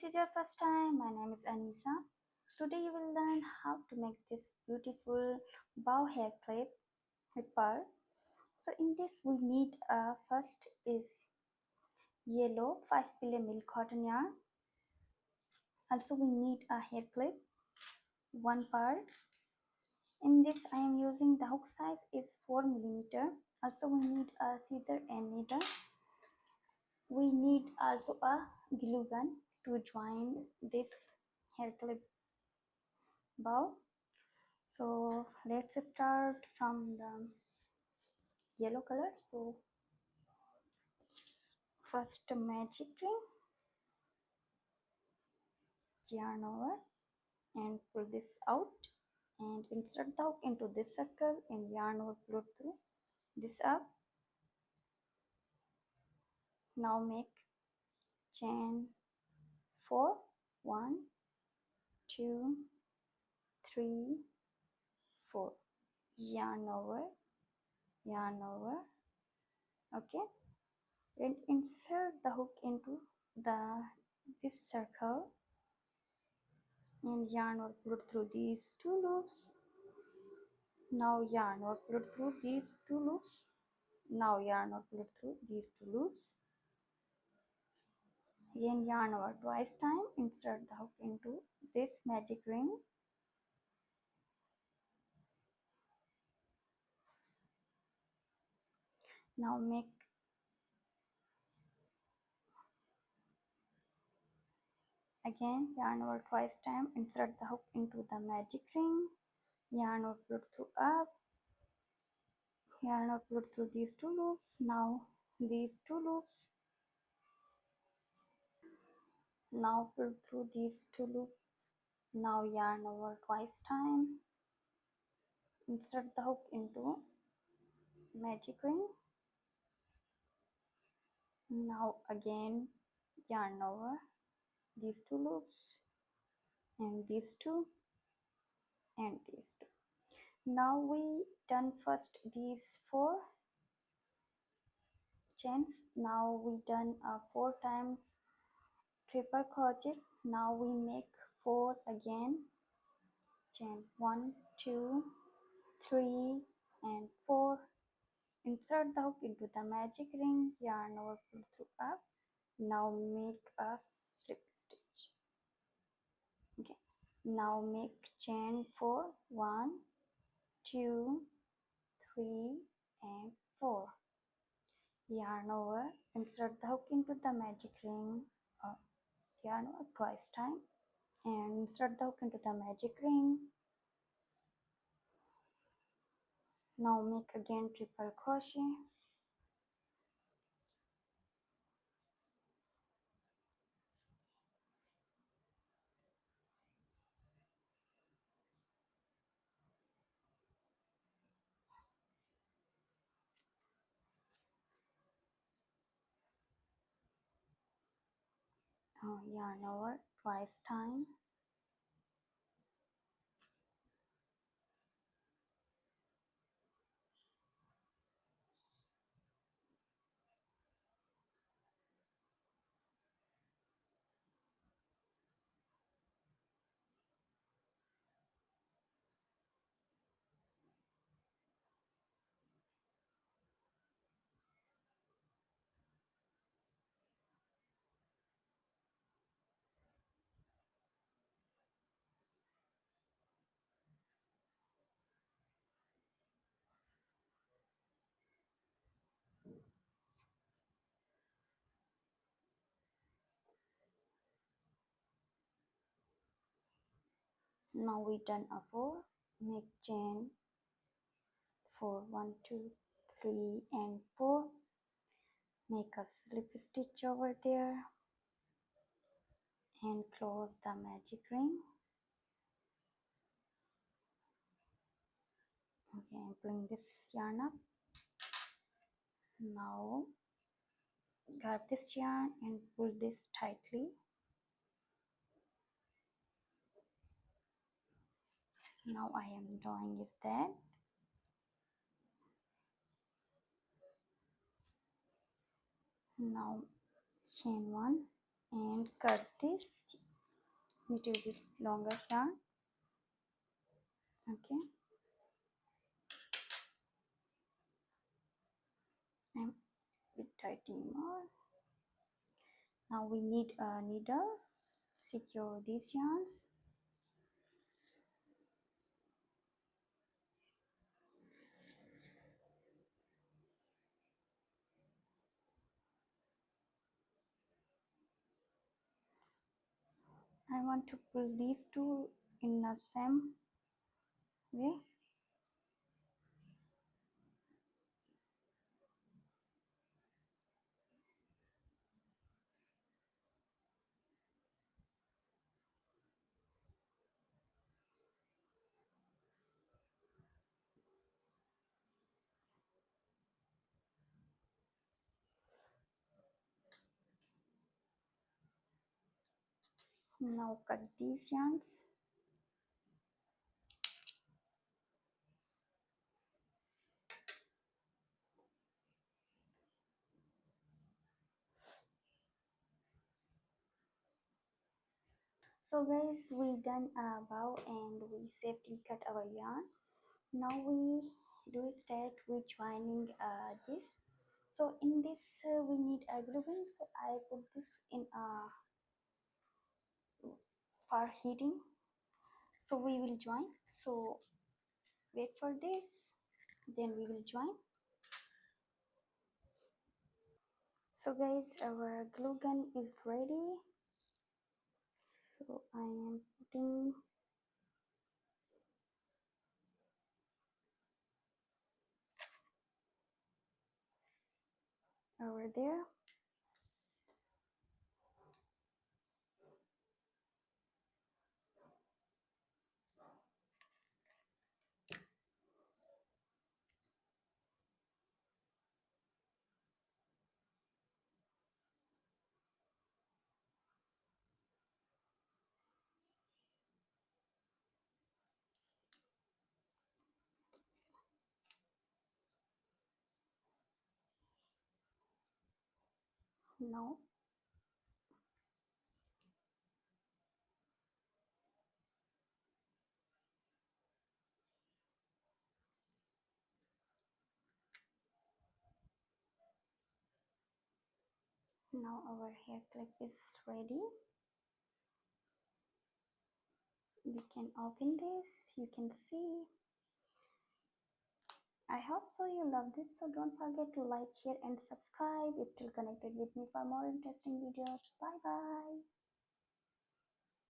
this is your first time, my name is Anisa. Today you will learn how to make this beautiful bow hair clip with pearl. So in this we need first is yellow 5 mil cotton yarn. Also we need a hair clip, one pearl. In this I am using the hook size is 4 millimeter. Also we need a scissor and needle. We need also a glue gun to join this hair clip bow. So let's start from the yellow color. So first magic ring, yarn over and pull this out and insert the hook into this circle and yarn over, pull through this up. Now make chain 4, 1, 2, 3, 4, yarn over, okay, and insert the hook into this circle and yarn or pull through these two loops. Now yarn or pull through these two loops. Now yarn or pull through these two loops. Again yarn over twice time, insert the hook into this magic ring. Now make again yarn over twice time, insert the hook into the magic ring, yarn or pull through up, yarn or pull through these two loops. Now these two loops. Now pull through these two loops. Now yarn over twice time, insert the hook into magic ring. Now again yarn over these two loops and these two and these two. Now we done first these 4 chains. Now we done 4 times triple crochet. Now we make 4 again chain, 1, 2, 3 and 4. Insert the hook into the magic ring, yarn over, pull through up. Now make a slip stitch. Okay, now make chain 4, 1, 2, 3 and 4. Yarn over, insert the hook into the magic ring, yarn over twice time and insert the hook into the magic ring. Now make again triple crochet. Yarn over twice time. Now we done a 4, make chain 4, 1, 2, 3 and 4. Make a slip stitch over there and close the magic ring. Okay, bring this yarn up. Now grab this yarn and pull this tightly. Now I am doing is that now chain 1, and cut this little bit longer yarn. Okay, and bit tightening more. Now we need a needle. Secure these yarns. I want to pull these two in the same way. Now cut these yarns. So guys, we done a bow and we safely cut our yarn. Now we do is that we joining this. So in this we need a glue gun. So I put this in a for heating. So we will join. So wait for this. Then we will join. So guys, our glue gun is ready. So I am putting over there. Now our hair clip is ready. We can open this. You can see. I hope so you love this. So don't forget to like, share and subscribe. Still connected with me for more interesting videos. Bye bye.